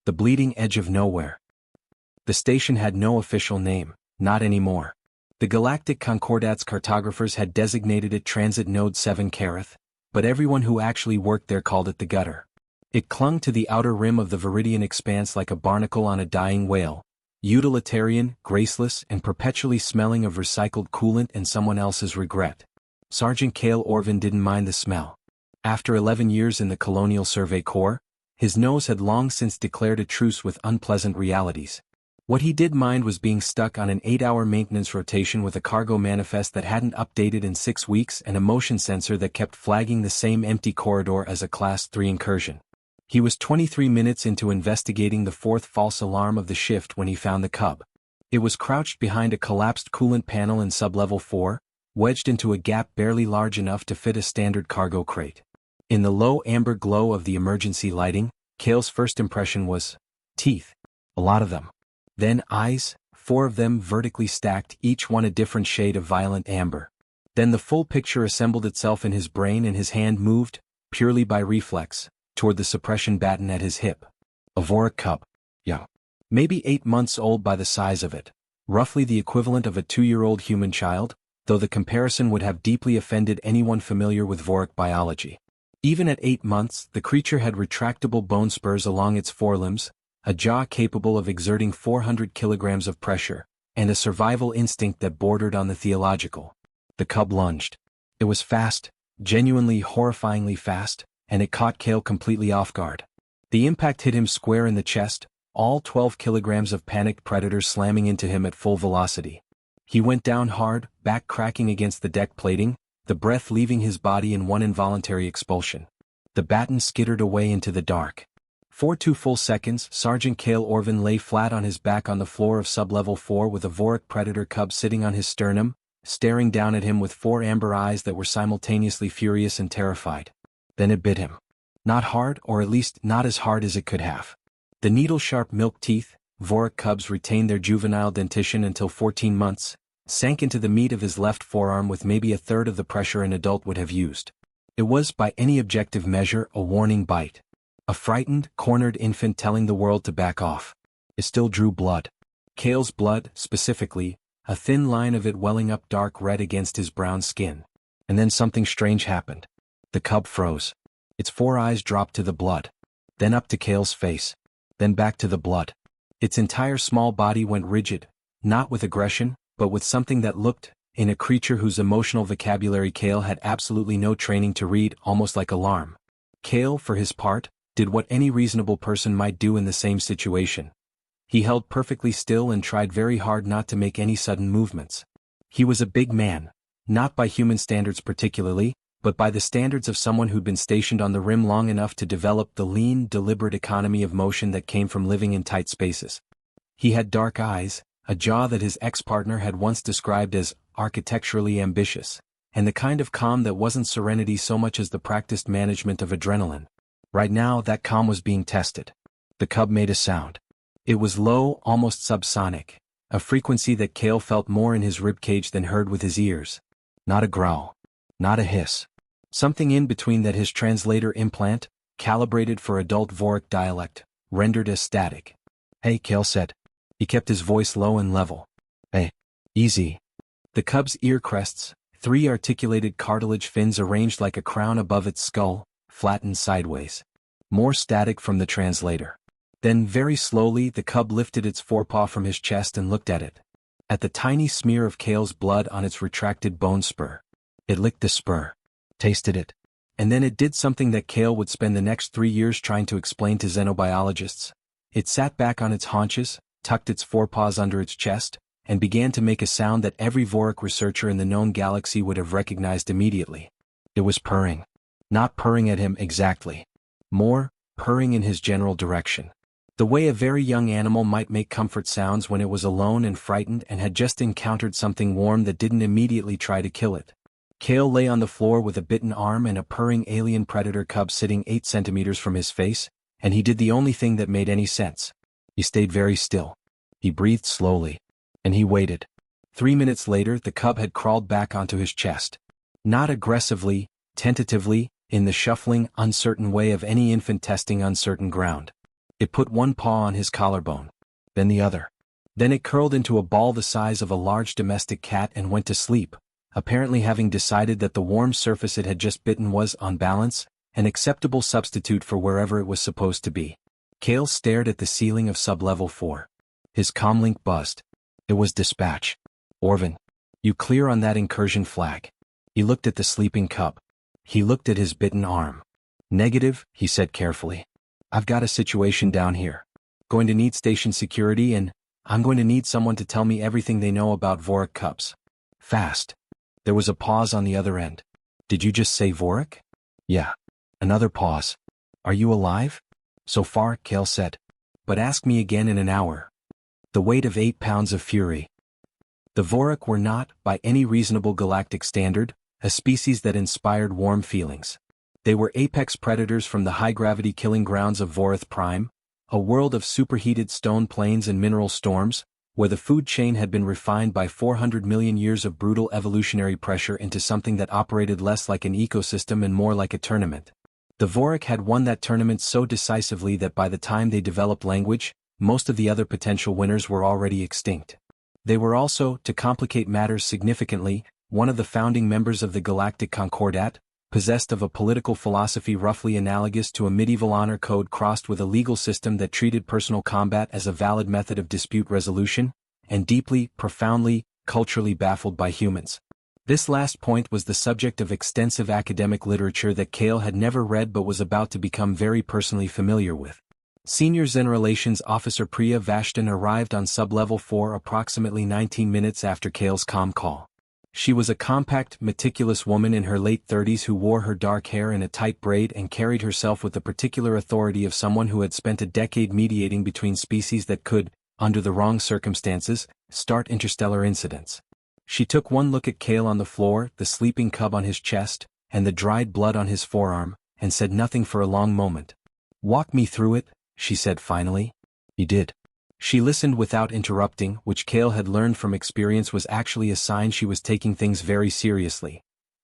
The bleeding edge of nowhere. The station had no official name, not anymore. The Galactic Concordat's cartographers had designated it Transit Node 7 Kareth, but everyone who actually worked there called it the gutter. It clung to the outer rim of the Viridian expanse like a barnacle on a dying whale, utilitarian, graceless, and perpetually smelling of recycled coolant and someone else's regret. Sergeant Cale Orvin didn't mind the smell. After 11 years in the Colonial Survey Corps, his nose had long since declared a truce with unpleasant realities. What he did mind was being stuck on an 8-hour maintenance rotation with a cargo manifest that hadn't updated in 6 weeks and a motion sensor that kept flagging the same empty corridor as a Class 3 incursion. He was 23 minutes into investigating the fourth false alarm of the shift when he found the Cub. It was crouched behind a collapsed coolant panel in sublevel 4, wedged into a gap barely large enough to fit a standard cargo crate. In the low amber glow of the emergency lighting, Cale's first impression was teeth. A lot of them. Then eyes, 4 of them vertically stacked, each one a different shade of violent amber. Then the full picture assembled itself in his brain and his hand moved, purely by reflex, toward the suppression baton at his hip. A Vorik Cub. Young. Maybe 8 months old by the size of it. Roughly the equivalent of a 2-year-old human child, though the comparison would have deeply offended anyone familiar with Vorik biology. Even at 8 months, the creature had retractable bone spurs along its forelimbs, a jaw capable of exerting 400 kilograms of pressure, and a survival instinct that bordered on the theological. The Cub lunged. It was fast, genuinely horrifyingly fast, and it caught Cale completely off guard. The impact hit him square in the chest, all 12 kilograms of panicked predators slamming into him at full velocity. He went down hard, back cracking against the deck plating, the breath leaving his body in one involuntary expulsion. The baton skittered away into the dark. For 2 full seconds, Sergeant Cale Orvin lay flat on his back on the floor of sublevel 4 with a Vorik predator cub sitting on his sternum, staring down at him with 4 amber eyes that were simultaneously furious and terrified. Then it bit him. Not hard, or at least not as hard as it could have. The needle-sharp milk teeth, Vorik cubs retained their juvenile dentition until 14 months, sank into the meat of his left forearm with maybe a third of the pressure an adult would have used. It was, by any objective measure, a warning bite. A frightened, cornered infant telling the world to back off. It still drew blood. Cale's blood, specifically, a thin line of it welling up dark red against his brown skin. And then something strange happened. The Cub froze. Its 4 eyes dropped to the blood. Then up to Cale's face. Then back to the blood. Its entire small body went rigid, not with aggression, but with something that looked, in a creature whose emotional vocabulary Cale had absolutely no training to read, almost like alarm. Cale, for his part, did what any reasonable person might do in the same situation. He held perfectly still and tried very hard not to make any sudden movements. He was a big man, not by human standards particularly, but by the standards of someone who'd been stationed on the rim long enough to develop the lean, deliberate economy of motion that came from living in tight spaces. He had dark eyes, a jaw that his ex-partner had once described as architecturally ambitious, and the kind of calm that wasn't serenity so much as the practiced management of adrenaline. Right now, that calm was being tested. The Cub made a sound. It was low, almost subsonic, a frequency that Cale felt more in his ribcage than heard with his ears. Not a growl. Not a hiss. Something in between that his translator implant, calibrated for adult Vorik dialect, rendered as static. "Hey," Cale said. He kept his voice low and level. "Hey. Easy." The Cub's ear crests, 3 articulated cartilage fins arranged like a crown above its skull, flattened sideways. More static from the translator. Then very slowly the Cub lifted its forepaw from his chest and looked at it. At the tiny smear of Cale's blood on its retracted bone spur. It licked the spur. Tasted it. And then it did something that Cale would spend the next 3 years trying to explain to xenobiologists. It sat back on its haunches, tucked its forepaws under its chest, and began to make a sound that every Vorik researcher in the known galaxy would have recognized immediately. It was purring. Not purring at him exactly. More, purring in his general direction. The way a very young animal might make comfort sounds when it was alone and frightened and had just encountered something warm that didn't immediately try to kill it. Cale lay on the floor with a bitten arm and a purring alien predator cub sitting 8 centimeters from his face, and he did the only thing that made any sense. He stayed very still. He breathed slowly. And he waited. 3 minutes later, the cub had crawled back onto his chest. Not aggressively, tentatively, in the shuffling, uncertain way of any infant testing uncertain ground. It put one paw on his collarbone, then the other. Then it curled into a ball the size of a large domestic cat and went to sleep, apparently having decided that the warm surface it had just bitten was, on balance, an acceptable substitute for wherever it was supposed to be. Cale stared at the ceiling of sublevel 4. His comlink buzzed. It was dispatch. Orvin. You clear on that incursion flag. He looked at the sleeping cub. He looked at his bitten arm. Negative, he said carefully. I've got a situation down here. Going to need station security and I'm going to need someone to tell me everything they know about Vorik cubs. Fast. There was a pause on the other end. Did you just say Vorik? Yeah. Another pause. Are you alive? So far, Cale said. But ask me again in an hour. The weight of 8 pounds of fury. The Vorik were not, by any reasonable galactic standard, a species that inspired warm feelings. They were apex predators from the high-gravity killing grounds of Vorath Prime, a world of superheated stone plains and mineral storms, where the food chain had been refined by 400 million years of brutal evolutionary pressure into something that operated less like an ecosystem and more like a tournament. The Vorik had won that tournament so decisively that by the time they developed language, most of the other potential winners were already extinct. They were also, to complicate matters significantly, one of the founding members of the Galactic Concordat, possessed of a political philosophy roughly analogous to a medieval honor code crossed with a legal system that treated personal combat as a valid method of dispute resolution, and deeply, profoundly, culturally baffled by humans. This last point was the subject of extensive academic literature that Cale had never read but was about to become very personally familiar with. Senior Zen Relations Officer Priya Vashtan arrived on Sublevel 4 approximately 19 minutes after Cale's comm call. She was a compact, meticulous woman in her late 30s who wore her dark hair in a tight braid and carried herself with the particular authority of someone who had spent a decade mediating between species that could, under the wrong circumstances, start interstellar incidents. She took one look at Cale on the floor, the sleeping cub on his chest, and the dried blood on his forearm, and said nothing for a long moment. "Walk me through it," she said finally. He did. She listened without interrupting, which Cale had learned from experience was actually a sign she was taking things very seriously.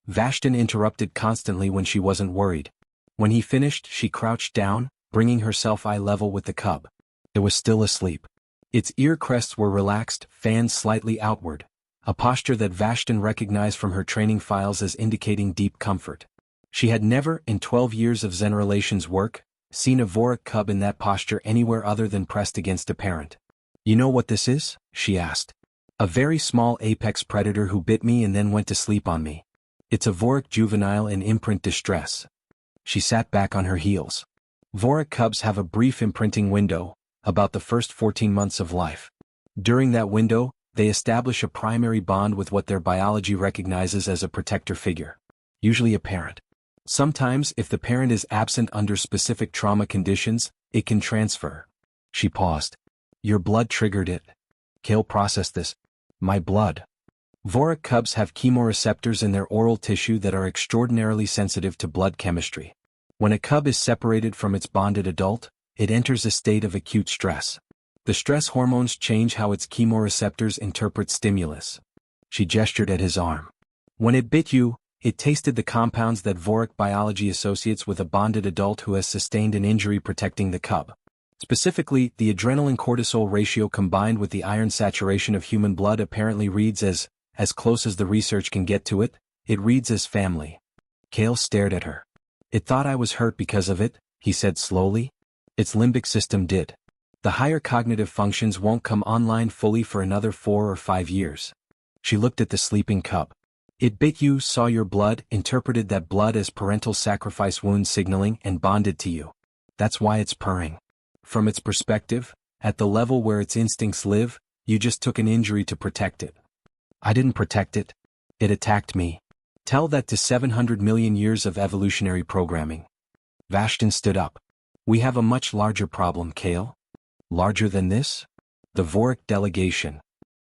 Vashtan interrupted constantly when she wasn't worried. When he finished, she crouched down, bringing herself eye level with the cub. It was still asleep. Its ear crests were relaxed, fanned slightly outward, a posture that Vashtan recognized from her training files as indicating deep comfort. She had never, in 12 years of Zen Relations work, seen a Vorik cub in that posture anywhere other than pressed against a parent. "You know what this is?" she asked. "A very small apex predator who bit me and then went to sleep on me. It's a Vorik juvenile in imprint distress." She sat back on her heels. Vorik cubs have a brief imprinting window, about the first 14 months of life. During that window, they establish a primary bond with what their biology recognizes as a protector figure, usually a parent. Sometimes, if the parent is absent under specific trauma conditions, it can transfer. She paused. "Your blood triggered it." Cale processed this. "My blood." Vorik cubs have chemoreceptors in their oral tissue that are extraordinarily sensitive to blood chemistry. When a cub is separated from its bonded adult, it enters a state of acute stress. The stress hormones change how its chemoreceptors interpret stimulus. She gestured at his arm. "When it bit you, it tasted the compounds that Vorik biology associates with a bonded adult who has sustained an injury protecting the cub. Specifically, the adrenaline-cortisol ratio combined with the iron saturation of human blood apparently reads as close as the research can get to it, it reads as family." Cale stared at her. "It thought I was hurt because of it," he said slowly. "Its limbic system did. The higher cognitive functions won't come online fully for another 4 or 5 years." She looked at the sleeping cub. "It bit you, saw your blood, interpreted that blood as parental sacrifice wound signaling and bonded to you. That's why it's purring. From its perspective, at the level where its instincts live, you just took an injury to protect it." "I didn't protect it. It attacked me. Tell that to 700 million years of evolutionary programming." Vashtan stood up. "We have a much larger problem, Cale." "Larger than this?" "The Vorik delegation."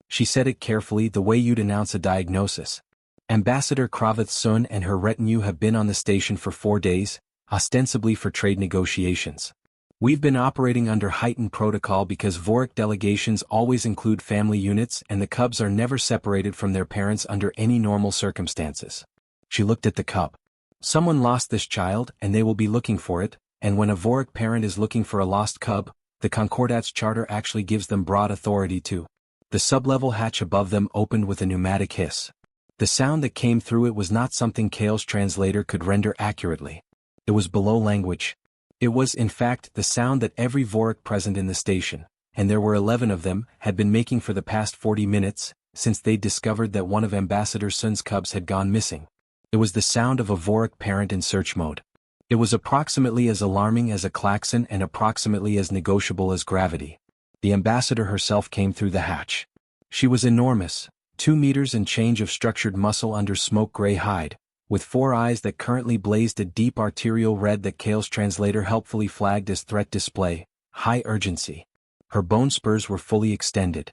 She said it carefully, the way you'd announce a diagnosis. "Ambassador Kravath Sun and her retinue have been on the station for 4 days, ostensibly for trade negotiations. We've been operating under heightened protocol because Vorik delegations always include family units and the cubs are never separated from their parents under any normal circumstances." She looked at the cub. "Someone lost this child and they will be looking for it, and when a Vorik parent is looking for a lost cub, the Concordat's charter actually gives them broad authority to. The sublevel hatch above them opened with a pneumatic hiss. The sound that came through it was not something Kale's translator could render accurately. It was below language. It was, in fact, the sound that every Vorik present in the station, and there were 11 of them, had been making for the past 40 minutes, since they'd discovered that one of Ambassador Sun's cubs had gone missing. It was the sound of a Vorik parent in search mode. It was approximately as alarming as a klaxon and approximately as negotiable as gravity. The ambassador herself came through the hatch. She was enormous, 2 meters and change of structured muscle under smoke-gray hide, with 4 eyes that currently blazed a deep arterial red that Kale's translator helpfully flagged as threat display, high urgency. Her bone spurs were fully extended.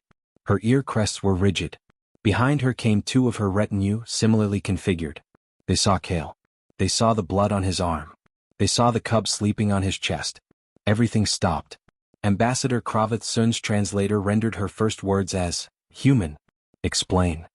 Her ear crests were rigid. Behind her came 2 of her retinue, similarly configured. They saw Kale. They saw the blood on his arm. They saw the cub sleeping on his chest. Everything stopped. Ambassador Kravath Sun's translator rendered her first words as, "Human. Explain."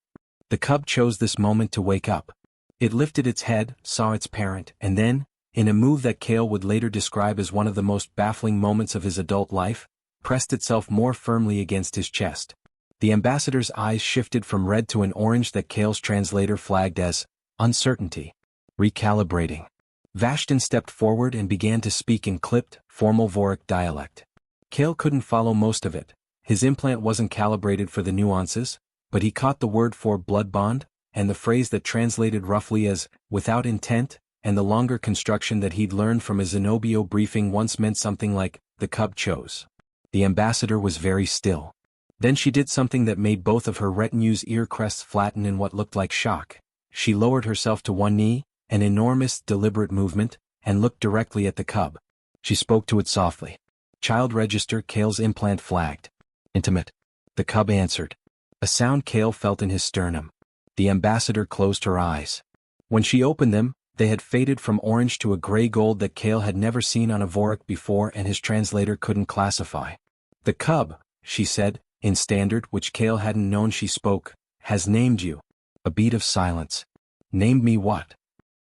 The cub chose this moment to wake up. It lifted its head, saw its parent, and then, in a move that Kale would later describe as one of the most baffling moments of his adult life, pressed itself more firmly against his chest. The ambassador's eyes shifted from red to an orange that Kale's translator flagged as uncertainty. Recalibrating. Vashton stepped forward and began to speak in clipped, formal Vorik dialect. Kale couldn't follow most of it. His implant wasn't calibrated for the nuances, but he caught the word for blood bond, and the phrase that translated roughly as without intent, and the longer construction that he'd learned from a Zenobio briefing once meant something like the cub chose. The ambassador was very still. Then she did something that made both of her retinue's ear crests flatten in what looked like shock. She lowered herself to one knee, an enormous, deliberate movement, and looked directly at the cub. She spoke to it softly. "Child register," Kale's implant flagged. "Intimate." The cub answered. A sound Kale felt in his sternum. The ambassador closed her eyes. When she opened them, they had faded from orange to a gray gold that Kale had never seen on a Vorik before and his translator couldn't classify. "The cub," she said, in standard which Kale hadn't known she spoke, "has named you." A beat of silence. "Named me what?"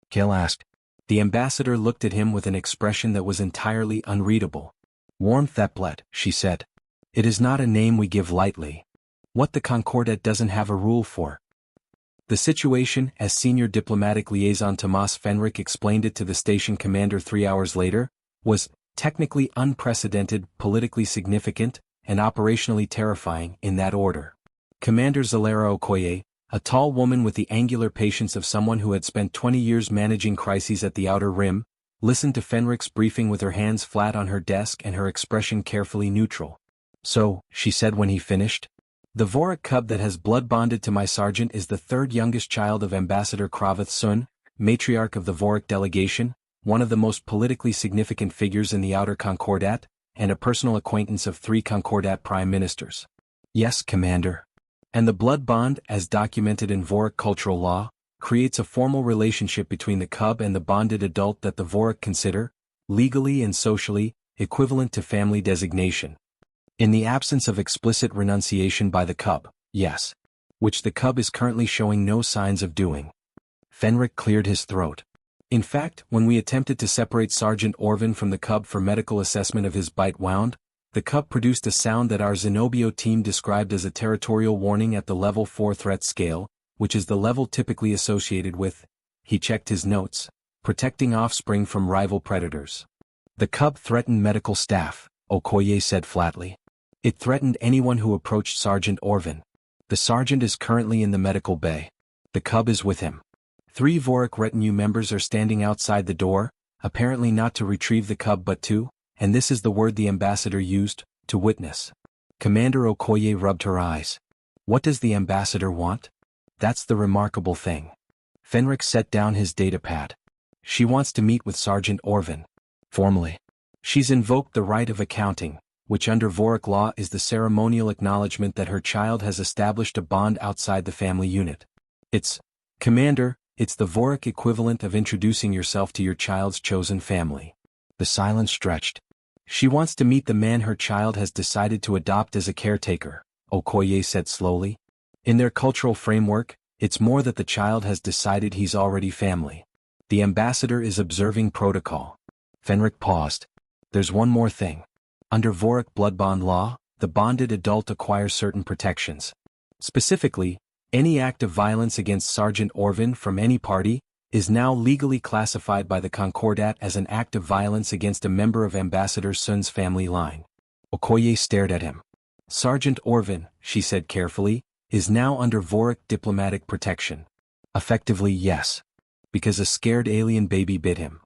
Kale asked. The ambassador looked at him with an expression that was entirely unreadable. "Warm Theplet," she said. "It is not a name we give lightly. What the Concordat doesn't have a rule for." The situation, as senior diplomatic liaison Tomas Fenric explained it to the station commander 3 hours later, was technically unprecedented, politically significant, and operationally terrifying in that order. Commander Zalera Okoye, a tall woman with the angular patience of someone who had spent 20 years managing crises at the Outer Rim, listened to Fenric's briefing with her hands flat on her desk and her expression carefully neutral. "So," she said when he finished, "the Vorik cub that has blood bonded to my sergeant is the 3rd youngest child of Ambassador Kravath Sun, matriarch of the Vorik delegation, one of the most politically significant figures in the Outer Concordat, and a personal acquaintance of 3 Concordat prime ministers." "Yes, Commander." "And the blood bond, as documented in Vorik cultural law, creates a formal relationship between the cub and the bonded adult that the Vorik consider, legally and socially, equivalent to family designation. In the absence of explicit renunciation by the cub, yes. Which the cub is currently showing no signs of doing." Fenric cleared his throat. "In fact, when we attempted to separate Sergeant Orvin from the cub for medical assessment of his bite wound, the cub produced a sound that our Zenobio team described as a territorial warning at the level 4 threat scale, which is the level typically associated with," he checked his notes, "protecting offspring from rival predators." "The cub threatened medical staff," Okoye said flatly. "It threatened anyone who approached Sergeant Orvin. The sergeant is currently in the medical bay. The cub is with him. 3 Vorik retinue members are standing outside the door, apparently not to retrieve the cub but to, and this is the word the ambassador used, to witness." Commander Okoye rubbed her eyes. "What does the ambassador want?" "That's the remarkable thing." Fenric set down his datapad. "She wants to meet with Sergeant Orvin. Formally. She's invoked the right of accounting, which under Vorik law is the ceremonial acknowledgement that her child has established a bond outside the family unit. It's, Commander, it's the Vorik equivalent of introducing yourself to your child's chosen family." The silence stretched. "She wants to meet the man her child has decided to adopt as a caretaker," Okoye said slowly. "In their cultural framework, it's more that the child has decided he's already family. The ambassador is observing protocol." Fenric paused. "There's one more thing." Under Vorik blood bond law, the bonded adult acquires certain protections. Specifically, any act of violence against Sergeant Orvin from any party is now legally classified by the Concordat as an act of violence against a member of Ambassador Sun's family line. Okoye stared at him. Sergeant Orvin, she said carefully, is now under Vorik diplomatic protection. Effectively, yes. Because a scared alien baby bit him.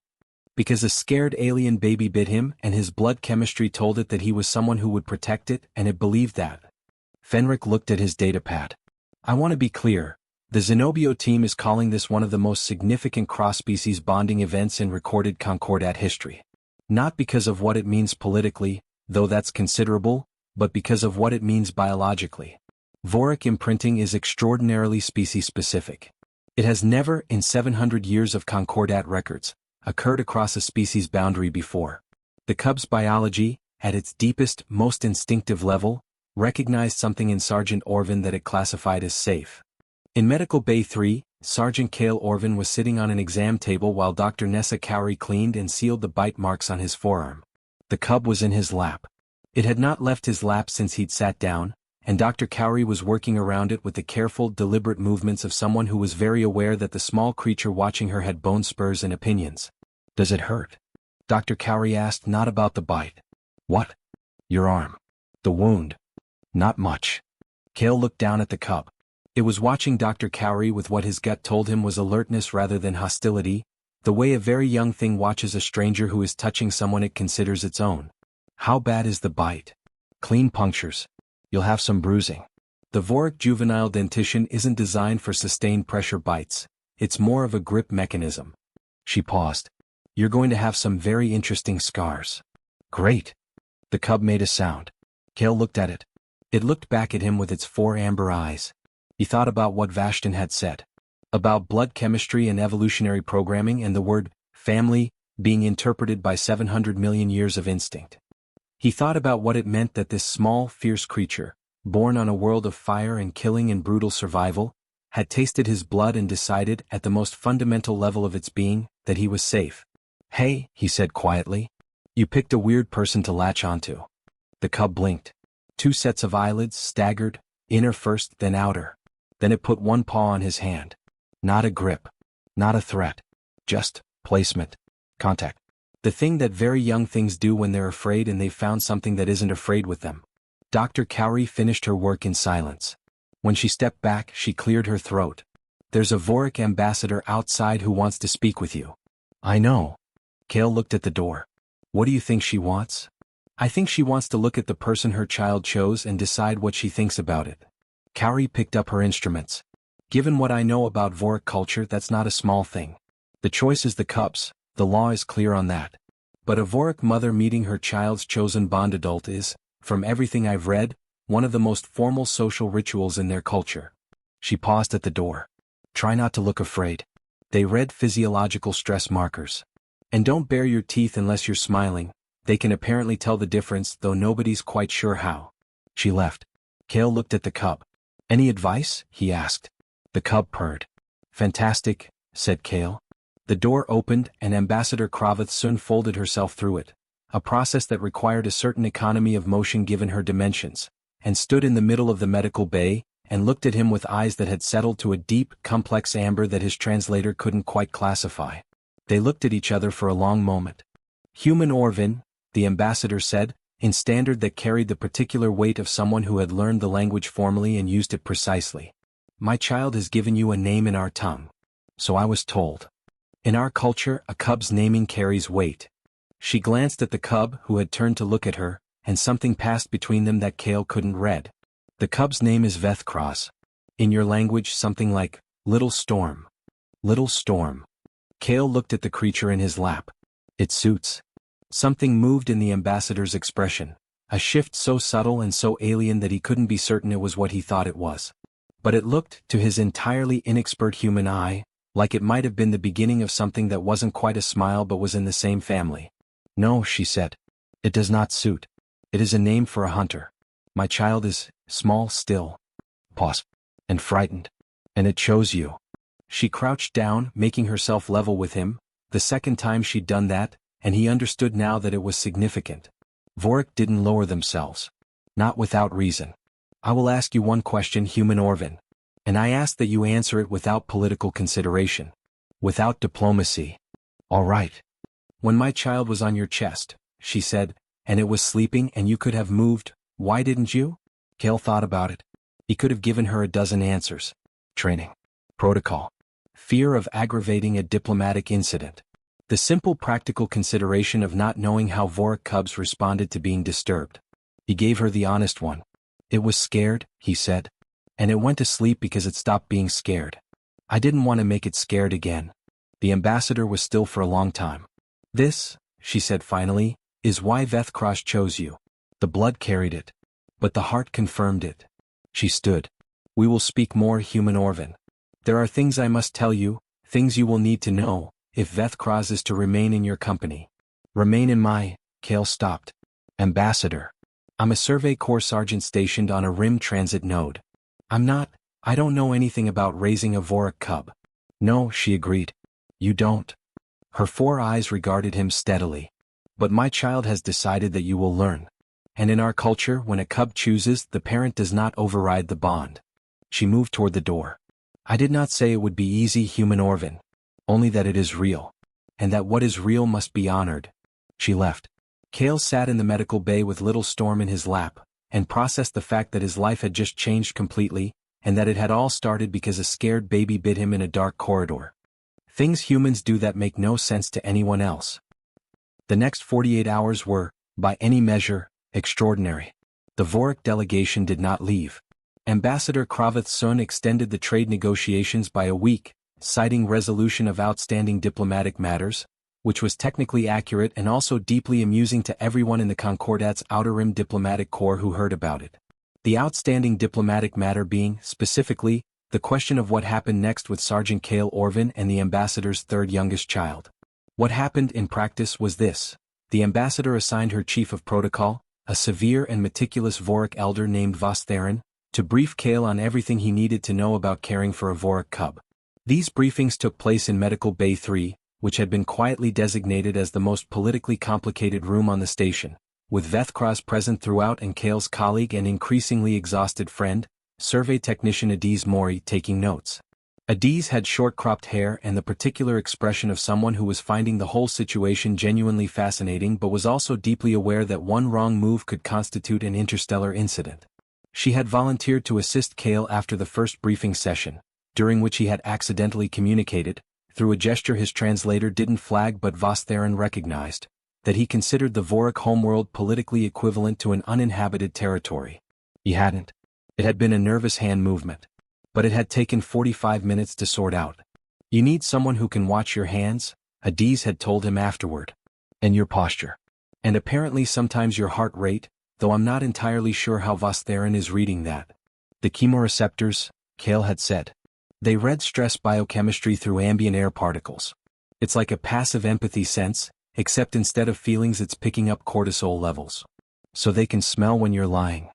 Because a scared alien baby bit him and his blood chemistry told it that he was someone who would protect it and it believed that. Fenric looked at his datapad. I want to be clear. The Zenobio team is calling this one of the most significant cross-species bonding events in recorded Concordat history. Not because of what it means politically, though that's considerable, but because of what it means biologically. Vorik imprinting is extraordinarily species-specific. It has never, in 700 years of Concordat records, occurred across a species boundary before. The cub's biology, at its deepest, most instinctive level, recognized something in Sergeant Orvin that it classified as safe. In Medical Bay 3, Sergeant Cale Orvin was sitting on an exam table while Dr. Nessa Cowrie cleaned and sealed the bite marks on his forearm. The cub was in his lap. It had not left his lap since he'd sat down, and Dr. Cowrie was working around it with the careful, deliberate movements of someone who was very aware that the small creature watching her had bone spurs and opinions. Does it hurt? Dr. Cowrie asked, not about the bite. What? Your arm. The wound. Not much. Cale looked down at the cub. It was watching Dr. Cowrie with what his gut told him was alertness rather than hostility, the way a very young thing watches a stranger who is touching someone it considers its own. How bad is the bite? Clean punctures. You'll have some bruising. The Vorik juvenile dentition isn't designed for sustained pressure bites. It's more of a grip mechanism. She paused. You're going to have some very interesting scars. Great. The cub made a sound. Cale looked at it. It looked back at him with its 4 amber eyes. He thought about what Vashton had said. About blood chemistry and evolutionary programming and the word family being interpreted by 700 million years of instinct. He thought about what it meant that this small, fierce creature, born on a world of fire and killing and brutal survival, had tasted his blood and decided, at the most fundamental level of its being, that he was safe. Hey, he said quietly. You picked a weird person to latch onto. The cub blinked. 2 sets of eyelids staggered, inner first, then outer. Then it put 1 paw on his hand. Not a grip. Not a threat. Just placement. Contact. The thing that very young things do when they're afraid and they've found something that isn't afraid with them. Dr. Cowrie finished her work in silence. When she stepped back, she cleared her throat. There's a Vorik ambassador outside who wants to speak with you. I know. Cale looked at the door. What do you think she wants? I think she wants to look at the person her child chose and decide what she thinks about it. Cowrie picked up her instruments. Given what I know about Vorik culture, that's not a small thing. The choice is the cub's, the law is clear on that. But a Vorik mother meeting her child's chosen bond adult is, from everything I've read, one of the most formal social rituals in their culture. She paused at the door. Try not to look afraid. They read physiological stress markers. And don't bare your teeth unless you're smiling. They can apparently tell the difference, though nobody's quite sure how. She left. Cale looked at the cub. Any advice? He asked. The cub purred. Fantastic, said Cale. The door opened and Ambassador Kravath soon folded herself through it, a process that required a certain economy of motion given her dimensions, and stood in the middle of the medical bay, and looked at him with eyes that had settled to a deep, complex amber that his translator couldn't quite classify. They looked at each other for a long moment. Human Orvin, the ambassador said, in standard that carried the particular weight of someone who had learned the language formally and used it precisely. My child has given you a name in our tongue. So I was told. In our culture, a cub's naming carries weight. She glanced at the cub who had turned to look at her, and something passed between them that Cale couldn't read. The cub's name is Vethkraz. In your language, something like, Little Storm. Little Storm. Cale looked at the creature in his lap. It suits. Something moved in the ambassador's expression, a shift so subtle and so alien that he couldn't be certain it was what he thought it was. But it looked, to his entirely inexpert human eye, like it might have been the beginning of something that wasn't quite a smile but was in the same family. No, she said. It does not suit. It is a name for a hunter. My child is small still. Pause. And frightened. And it chose you. She crouched down, making herself level with him, the second time she'd done that, and he understood now that it was significant. Vorik didn't lower themselves. Not without reason. I will ask you one question, human Orvin. And I ask that you answer it without political consideration. Without diplomacy. All right. When my child was on your chest, she said, and it was sleeping and you could have moved, why didn't you? Kale thought about it. He could have given her a dozen answers. Training. Protocol. Fear of aggravating a diplomatic incident. The simple practical consideration of not knowing how Vorik cubs responded to being disturbed. He gave her the honest one. It was scared, he said. And it went to sleep because it stopped being scared. I didn't want to make it scared again. The ambassador was still for a long time. This, she said finally, is why Vethkrosh chose you. The blood carried it. But the heart confirmed it. She stood. We will speak more, human Orvin. There are things I must tell you, things you will need to know, if Vethkrosh is to remain in your company. Remain in my, Kale stopped. Ambassador. I'm a Survey Corps sergeant stationed on a RIM transit node. I don't know anything about raising a Vorik cub. No, she agreed. You don't. Her 4 eyes regarded him steadily. But my child has decided that you will learn. And in our culture, when a cub chooses, the parent does not override the bond. She moved toward the door. I did not say it would be easy, human Orvin. Only that it is real. And that what is real must be honored. She left. Kale sat in the medical bay with little Storm in his lap, and processed the fact that his life had just changed completely, and that it had all started because a scared baby bit him in a dark corridor. Things humans do that make no sense to anyone else. The next 48 hours were, by any measure, extraordinary. The Vorik delegation did not leave. Ambassador Kravith's son extended the trade negotiations by a week, citing resolution of outstanding diplomatic matters, which was technically accurate and also deeply amusing to everyone in the Concordat's Outer Rim diplomatic corps who heard about it. The outstanding diplomatic matter being, specifically, the question of what happened next with Sergeant Kale Orvin and the ambassador's third youngest child. What happened in practice was this. The ambassador assigned her chief of protocol, a severe and meticulous Vorik elder named Vostherin, to brief Kale on everything he needed to know about caring for a Vorik cub. These briefings took place in Medical Bay 3, which had been quietly designated as the most politically complicated room on the station, with Vethkrosh present throughout and Kale's colleague and increasingly exhausted friend, survey technician Adiz Mori, taking notes. Adiz had short-cropped hair and the particular expression of someone who was finding the whole situation genuinely fascinating but was also deeply aware that one wrong move could constitute an interstellar incident. She had volunteered to assist Kale after the first briefing session, during which he had accidentally communicated, through a gesture his translator didn't flag but Vostherin recognized, that he considered the Vorik homeworld politically equivalent to an uninhabited territory. He hadn't. It had been a nervous hand movement. But it had taken 45 minutes to sort out. You need someone who can watch your hands, Adiz had told him afterward. And your posture. And apparently sometimes your heart rate, though I'm not entirely sure how Vostherin is reading that. The chemoreceptors, Kale had said. They read stress biochemistry through ambient air particles. It's like a passive empathy sense, except instead of feelings it's picking up cortisol levels. So they can smell when you're lying.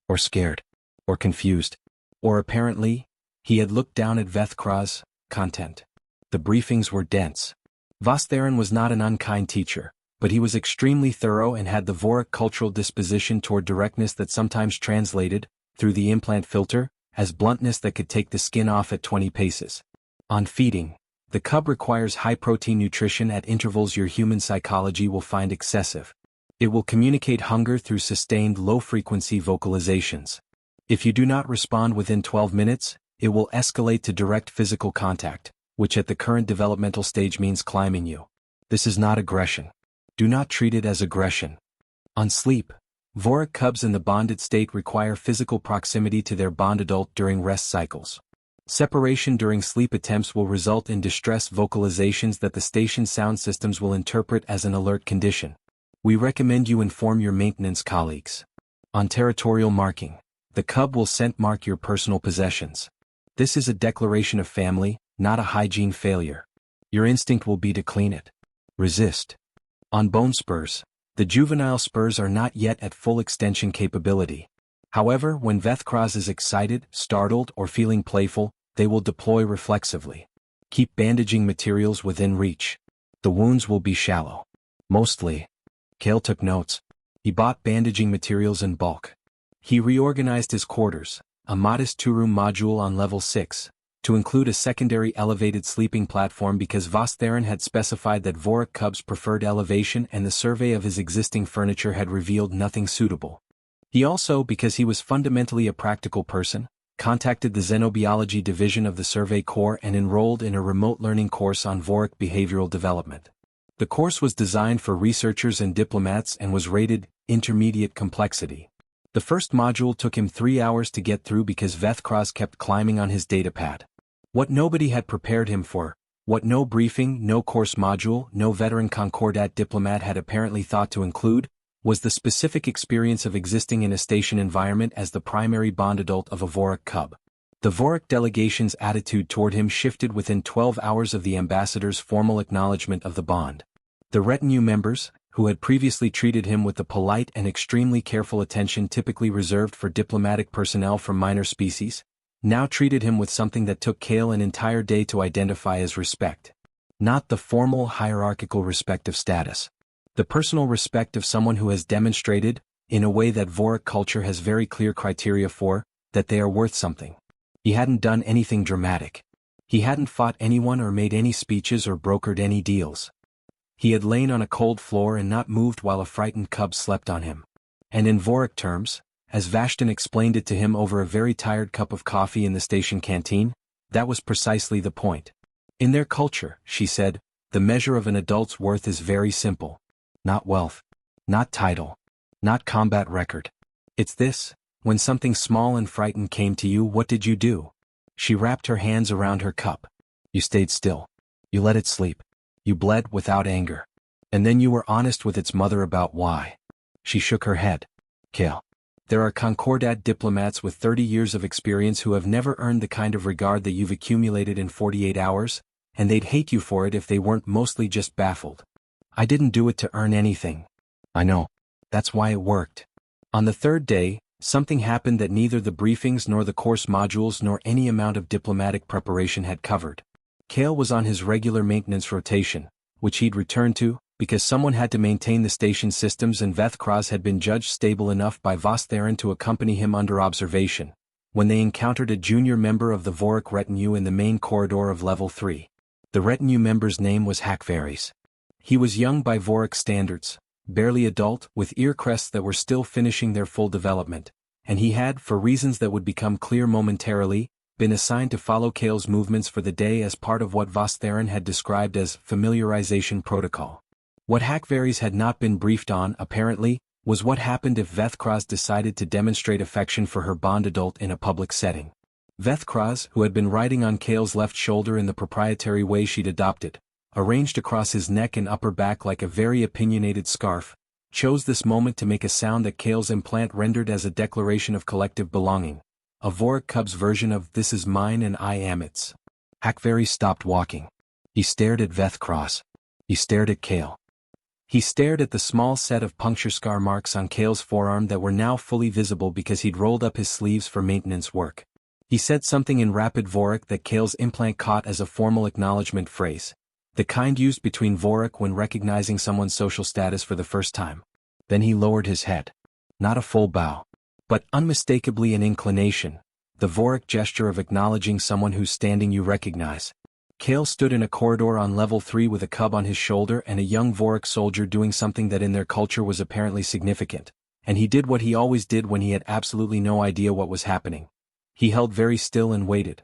Or scared. Or confused. Or apparently, he had looked down at Vethkrosh's content. The briefings were dense. Vostherin was not an unkind teacher, but he was extremely thorough and had the Vorik cultural disposition toward directness that sometimes translated, through the implant filter, as bluntness that could take the skin off at 20 paces. On feeding, the cub requires high-protein nutrition at intervals your human psychology will find excessive. It will communicate hunger through sustained low-frequency vocalizations. If you do not respond within 12 minutes, it will escalate to direct physical contact, which at the current developmental stage means climbing you. This is not aggression. Do not treat it as aggression. On sleep, Vorik cubs in the bonded state require physical proximity to their bond adult during rest cycles. Separation during sleep attempts will result in distress vocalizations that the station sound systems will interpret as an alert condition. We recommend you inform your maintenance colleagues. On territorial marking, the cub will scent mark your personal possessions. This is a declaration of family, not a hygiene failure. Your instinct will be to clean it. Resist. On bone spurs, the juvenile spurs are not yet at full extension capability. However, when Vethkrosh is excited, startled, or feeling playful, they will deploy reflexively. Keep bandaging materials within reach. The wounds will be shallow. Mostly. Kale took notes. He bought bandaging materials in bulk. He reorganized his quarters, a modest two-room module on level 6, to include a secondary elevated sleeping platform because Vostherin had specified that Vorik cubs preferred elevation and the survey of his existing furniture had revealed nothing suitable. He also, because he was fundamentally a practical person, contacted the Xenobiology division of the Survey Corps and enrolled in a remote learning course on Vorik behavioral development. The course was designed for researchers and diplomats and was rated intermediate complexity. The first module took him 3 hours to get through because Vethkraz kept climbing on his datapad. What nobody had prepared him for, what no briefing, no course module, no veteran Concordat diplomat had apparently thought to include, was the specific experience of existing in a station environment as the primary bond adult of a Vorik cub. The Vorik delegation's attitude toward him shifted within 12 hours of the ambassador's formal acknowledgement of the bond. The retinue members, who had previously treated him with the polite and extremely careful attention typically reserved for diplomatic personnel from minor species, now treated him with something that took Kale an entire day to identify as respect. Not the formal hierarchical respect of status. The personal respect of someone who has demonstrated, in a way that Vorik culture has very clear criteria for, that they are worth something. He hadn't done anything dramatic. He hadn't fought anyone or made any speeches or brokered any deals. He had lain on a cold floor and not moved while a frightened cub slept on him. And in Vorik terms, as Vashton explained it to him over a very tired cup of coffee in the station canteen, that was precisely the point. In their culture, she said, the measure of an adult's worth is very simple. Not wealth. Not title. Not combat record. It's this: when something small and frightened came to you, what did you do? She wrapped her hands around her cup. You stayed still. You let it sleep. You bled without anger. And then you were honest with its mother about why. She shook her head. Kale. There are Concordat diplomats with 30 years of experience who have never earned the kind of regard that you've accumulated in 48 hours, and they'd hate you for it if they weren't mostly just baffled. I didn't do it to earn anything. I know. That's why it worked. On the third day, something happened that neither the briefings nor the course modules nor any amount of diplomatic preparation had covered. Kale was on his regular maintenance rotation, which he'd returned to, because someone had to maintain the station systems and Vethkraz had been judged stable enough by Vostherin to accompany him under observation, when they encountered a junior member of the Vorik retinue in the main corridor of Level 3. The retinue member's name was HFY. He was young by Vorik standards, barely adult, with ear crests that were still finishing their full development, and he had, for reasons that would become clear momentarily, been assigned to follow Kale's movements for the day as part of what Vostherin had described as familiarization protocol. What HFY had not been briefed on, apparently, was what happened if Vethkraz decided to demonstrate affection for her bond adult in a public setting. Vethkraz, who had been riding on Kale's left shoulder in the proprietary way she'd adopted, arranged across his neck and upper back like a very opinionated scarf, chose this moment to make a sound that Kale's implant rendered as a declaration of collective belonging, a Vorik cub's version of "this is mine and I am its." HFY stopped walking. He stared at Vethkraz. He stared at Kale. He stared at the small set of puncture scar marks on Kale's forearm that were now fully visible because he'd rolled up his sleeves for maintenance work. He said something in rapid Vorik that Kale's implant caught as a formal acknowledgement phrase, the kind used between Vorik when recognizing someone's social status for the first time. Then he lowered his head. Not a full bow, but unmistakably an inclination, the Vorik gesture of acknowledging someone whose standing you recognize. Kale stood in a corridor on level 3 with a cub on his shoulder and a young Vorik soldier doing something that in their culture was apparently significant, and he did what he always did when he had absolutely no idea what was happening. He held very still and waited.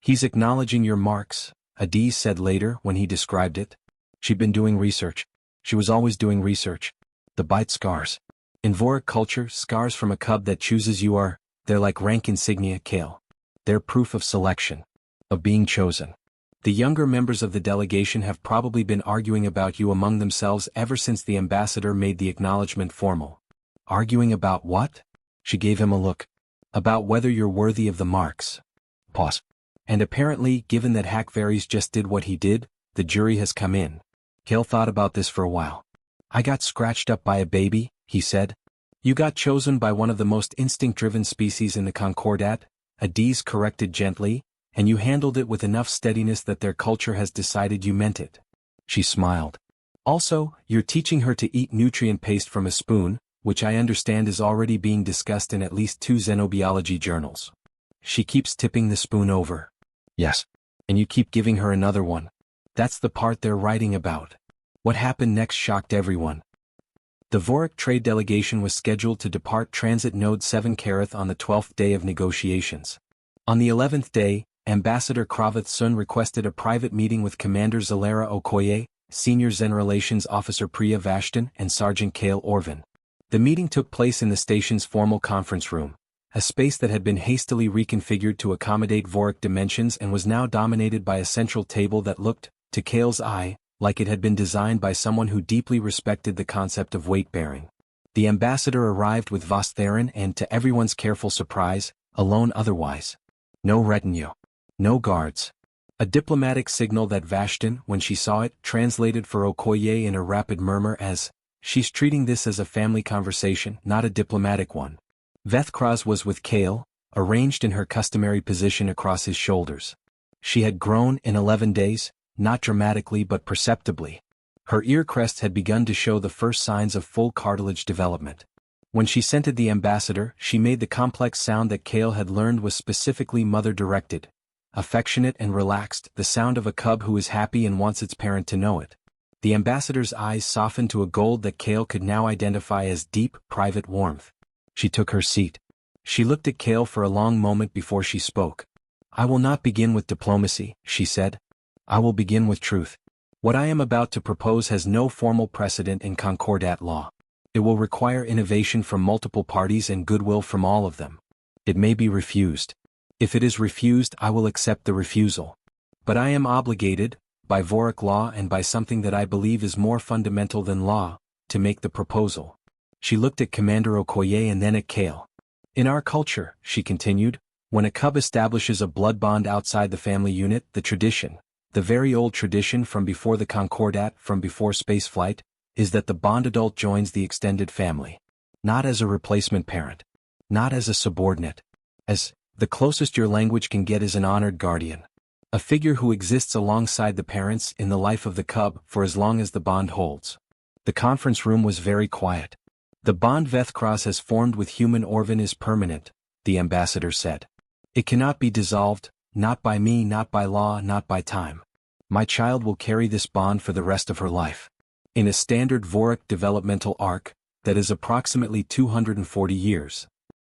He's acknowledging your marks, Adiz said later when he described it. She'd been doing research. She was always doing research. The bite scars. In Vorik culture, scars from a cub that chooses you are, they're like rank insignia, Kale. They're proof of selection. Of being chosen. The younger members of the delegation have probably been arguing about you among themselves ever since the ambassador made the acknowledgement formal. Arguing about what? She gave him a look. About whether you're worthy of the marks. Pause. And apparently, given that HFY just did what he did, the jury has come in. Kale thought about this for a while. I got scratched up by a baby, he said. You got chosen by one of the most instinct-driven species in the Concordat, Adiz corrected gently, and you handled it with enough steadiness that their culture has decided you meant it. She smiled. Also, you're teaching her to eat nutrient paste from a spoon, which I understand is already being discussed in at least 2 xenobiology journals. She keeps tipping the spoon over. Yes. And you keep giving her another one. That's the part they're writing about. What happened next shocked everyone. The Vorik trade delegation was scheduled to depart Transit Node 7 Kareth on the 12th day of negotiations. On the 11th day, Ambassador Kravath Sun requested a private meeting with Commander Zalera Okoye, Senior Zen Relations Officer Priya Vashtan, and Sergeant Kale Orvin. The meeting took place in the station's formal conference room, a space that had been hastily reconfigured to accommodate Vorik dimensions and was now dominated by a central table that looked, to Kale's eye, like it had been designed by someone who deeply respected the concept of weight-bearing. The ambassador arrived with Vostherin and, to everyone's careful surprise, alone otherwise. No retinue. No guards. A diplomatic signal that Vashtan, when she saw it, translated for Okoye in a rapid murmur as, "She's treating this as a family conversation, not a diplomatic one." Vethkraz was with Kale, arranged in her customary position across his shoulders. She had grown in 11 days, not dramatically but perceptibly. Her ear crests had begun to show the first signs of full cartilage development. When she scented the ambassador, she made the complex sound that Kale had learned was specifically mother-directed, affectionate and relaxed, the sound of a cub who is happy and wants its parent to know it. The ambassador's eyes softened to a gold that Kale could now identify as deep, private warmth. She took her seat. She looked at Kale for a long moment before she spoke. "I will not begin with diplomacy," she said. "I will begin with truth. What I am about to propose has no formal precedent in Concordat law. It will require innovation from multiple parties and goodwill from all of them. It may be refused. If it is refused, I will accept the refusal. But I am obligated, by Vorik law and by something that I believe is more fundamental than law, to make the proposal." She looked at Commander Okoye and then at Kale. "In our culture," she continued, "when a cub establishes a blood bond outside the family unit, the tradition, the very old tradition from before the Concordat, from before spaceflight, is that the bond adult joins the extended family. Not as a replacement parent. Not as a subordinate. As, the closest your language can get, is an honored guardian. A figure who exists alongside the parents in the life of the cub for as long as the bond holds." The conference room was very quiet. "The bond Vethkraz has formed with human Orvin is permanent," the ambassador said. "It cannot be dissolved, not by me, not by law, not by time. My child will carry this bond for the rest of her life. In a standard Vorik developmental arc, that is approximately 240 years.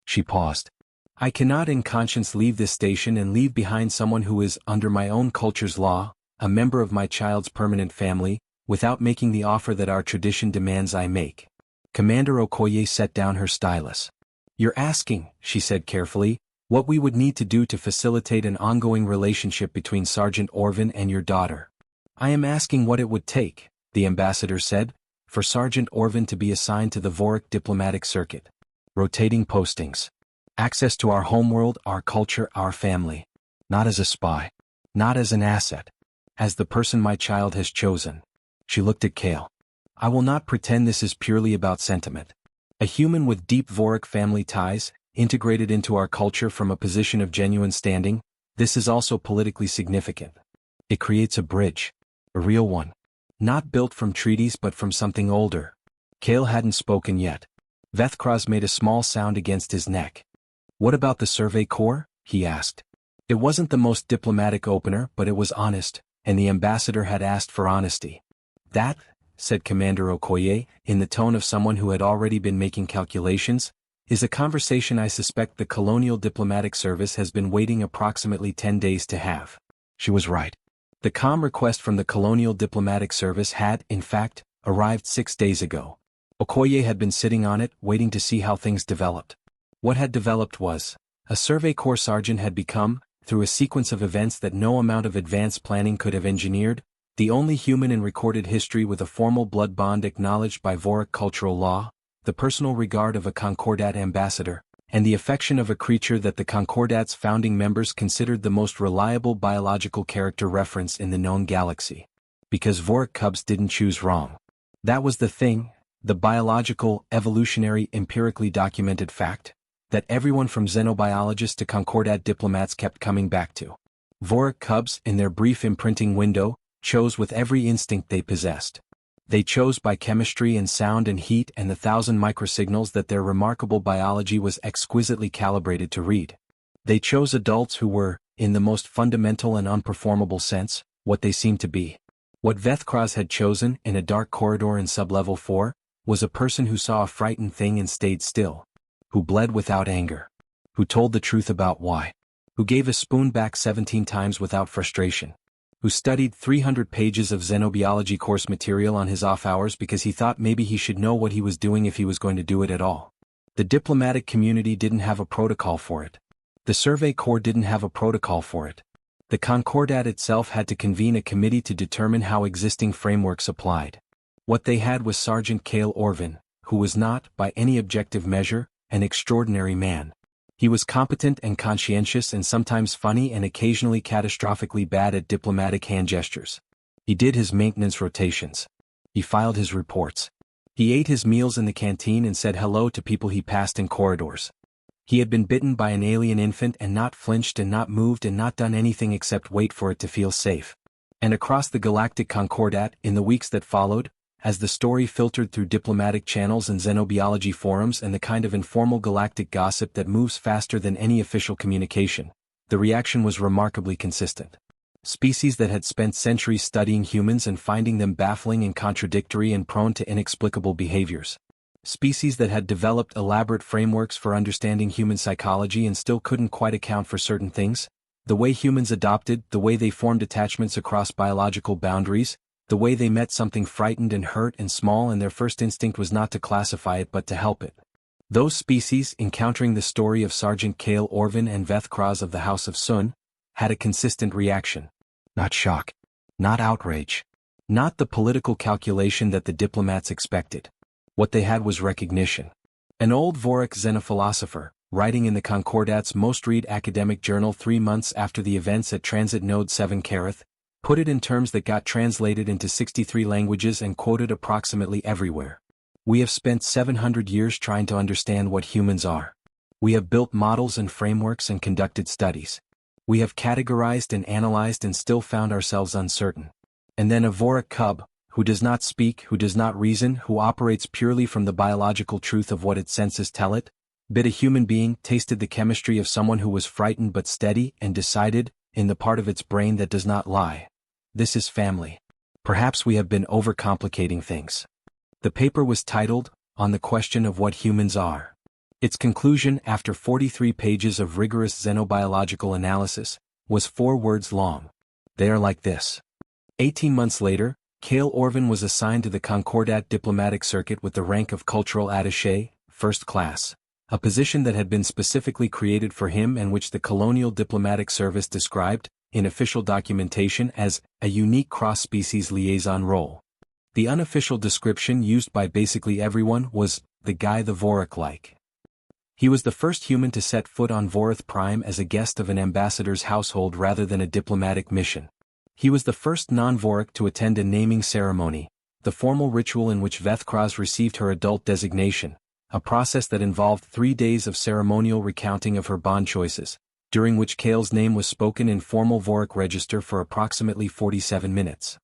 She paused. "I cannot in conscience leave this station and leave behind someone who is, under my own culture's law, a member of my child's permanent family, without making the offer that our tradition demands I make." Commander Okoye set down her stylus. "You're asking," she said carefully, "what we would need to do to facilitate an ongoing relationship between Sergeant Orvin and your daughter." "I am asking what it would take," the ambassador said, "for Sergeant Orvin to be assigned to the Vorik diplomatic circuit. Rotating postings. Access to our homeworld, our culture, our family. Not as a spy. Not as an asset. As the person my child has chosen." She looked at Kale. "I will not pretend this is purely about sentiment. A human with deep Vorik family ties, integrated into our culture from a position of genuine standing, this is also politically significant. It creates a bridge. A real one. Not built from treaties but from something older." Kale hadn't spoken yet. Vethkraz made a small sound against his neck. "What about the Survey Corps?" he asked. It wasn't the most diplomatic opener, but it was honest, and the ambassador had asked for honesty. "That," said Commander Okoye, in the tone of someone who had already been making calculations, "is a conversation I suspect the Colonial Diplomatic Service has been waiting approximately 10 days to have." She was right. The calm request from the Colonial Diplomatic Service had, in fact, arrived 6 days ago. Okoye had been sitting on it, waiting to see how things developed. What had developed was, a Survey Corps sergeant had become, through a sequence of events that no amount of advanced planning could have engineered, the only human in recorded history with a formal blood bond acknowledged by Vorik cultural law, the personal regard of a Concordat ambassador, and the affection of a creature that the Concordat's founding members considered the most reliable biological character reference in the known galaxy. Because Vorik cubs didn't choose wrong. That was the thing, the biological, evolutionary, empirically documented fact, that everyone from xenobiologists to Concordat diplomats kept coming back to. Vorik cubs, in their brief imprinting window, chose with every instinct they possessed. They chose by chemistry and sound and heat and the 1,000 microsignals that their remarkable biology was exquisitely calibrated to read. They chose adults who were, in the most fundamental and unperformable sense, what they seemed to be. What Vethkras had chosen, in a dark corridor in sublevel 4, was a person who saw a frightened thing and stayed still. Who bled without anger. Who told the truth about why. Who gave a spoon back 17 times without frustration. Who studied 300 pages of xenobiology course material on his off hours because he thought maybe he should know what he was doing if he was going to do it at all. The diplomatic community didn't have a protocol for it. The Survey Corps didn't have a protocol for it. The Concordat itself had to convene a committee to determine how existing frameworks applied. What they had was Sergeant Cale Orvin, who was not, by any objective measure, an extraordinary man. He was competent and conscientious and sometimes funny and occasionally catastrophically bad at diplomatic hand gestures. He did his maintenance rotations. He filed his reports. He ate his meals in the canteen and said hello to people he passed in corridors. He had been bitten by an alien infant and not flinched and not moved and not done anything except wait for it to feel safe. And across the galactic Concordat, in the weeks that followed, as the story filtered through diplomatic channels and xenobiology forums and the kind of informal galactic gossip that moves faster than any official communication, the reaction was remarkably consistent. Species that had spent centuries studying humans and finding them baffling and contradictory and prone to inexplicable behaviors. Species that had developed elaborate frameworks for understanding human psychology and still couldn't quite account for certain things. The way humans adopted, the way they formed attachments across biological boundaries, the way they met something frightened and hurt and small and their first instinct was not to classify it but to help it. Those species, encountering the story of Sergeant Cale Orvin and Vethkras of the House of Sun, had a consistent reaction. Not shock. Not outrage. Not the political calculation that the diplomats expected. What they had was recognition. An old Vorik xenophilosopher, writing in the Concordat's most read academic journal 3 months after the events at Transit Node 7 Kareth, put it in terms that got translated into 63 languages and quoted approximately everywhere. We have spent 700 years trying to understand what humans are. We have built models and frameworks and conducted studies. We have categorized and analyzed and still found ourselves uncertain. And then a Vorik cub, who does not speak, who does not reason, who operates purely from the biological truth of what its senses tell it, bit a human being, tasted the chemistry of someone who was frightened but steady, and decided, in the part of its brain that does not lie, this is family. Perhaps we have been overcomplicating things. The paper was titled, On the Question of What Humans Are. Its conclusion, after 43 pages of rigorous xenobiological analysis, was 4 words long. They are like this. 18 months later, Cale Orvin was assigned to the Concordat diplomatic circuit with the rank of cultural attaché, first class, a position that had been specifically created for him and which the Colonial Diplomatic Service described, in official documentation, as a unique cross-species liaison role. The unofficial description used by basically everyone was, the guy the Vorik like. He was the first human to set foot on Vorith Prime as a guest of an ambassador's household rather than a diplomatic mission. He was the first non-Vorik to attend a naming ceremony, the formal ritual in which Vethkras received her adult designation, a process that involved 3 days of ceremonial recounting of her bond choices, during which Cale's name was spoken in formal Vorik register for approximately 47 minutes.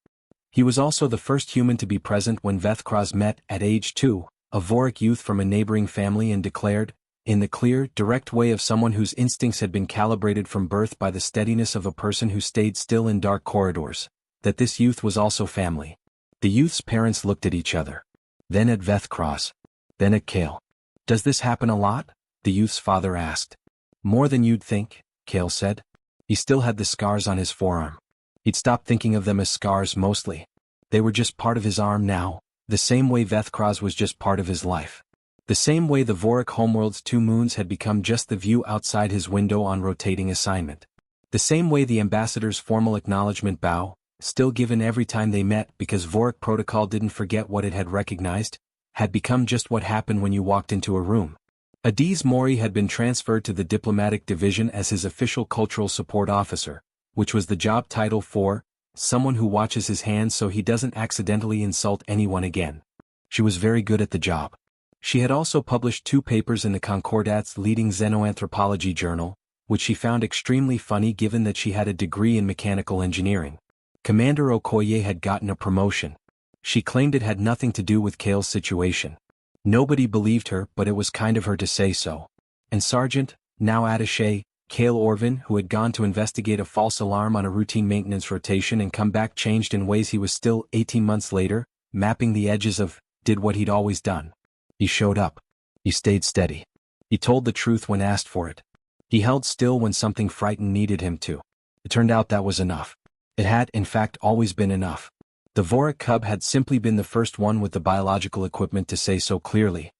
He was also the first human to be present when Vethkras met, at age 2, a Vorik youth from a neighboring family and declared, in the clear, direct way of someone whose instincts had been calibrated from birth by the steadiness of a person who stayed still in dark corridors, that this youth was also family. The youth's parents looked at each other. Then at Vethkras. Then at Cale. Does this happen a lot? The youth's father asked. More than you'd think, Cale said. He still had the scars on his forearm. He'd stopped thinking of them as scars mostly. They were just part of his arm now, the same way Vethkras was just part of his life. The same way the Vorik homeworld's 2 moons had become just the view outside his window on rotating assignment. The same way the ambassador's formal acknowledgement bow, still given every time they met because Vorik protocol didn't forget what it had recognized, had become just what happened when you walked into a room. Adiz Mori had been transferred to the diplomatic division as his official cultural support officer, which was the job title for someone who watches his hands so he doesn't accidentally insult anyone again. She was very good at the job. She had also published 2 papers in the Concordat's leading xenoanthropology journal, which she found extremely funny given that she had a degree in mechanical engineering. Commander Okoye had gotten a promotion. She claimed it had nothing to do with Cale's situation. Nobody believed her, but it was kind of her to say so. And Sergeant, now attaché, Cale Orvin, who had gone to investigate a false alarm on a routine maintenance rotation and come back changed in ways he was still, 18 months later, mapping the edges of, did what he'd always done. He showed up. He stayed steady. He told the truth when asked for it. He held still when something frightened needed him to. It turned out that was enough. It had, in fact, always been enough. The Vorik cub had simply been the first one with the biological equipment to say so clearly.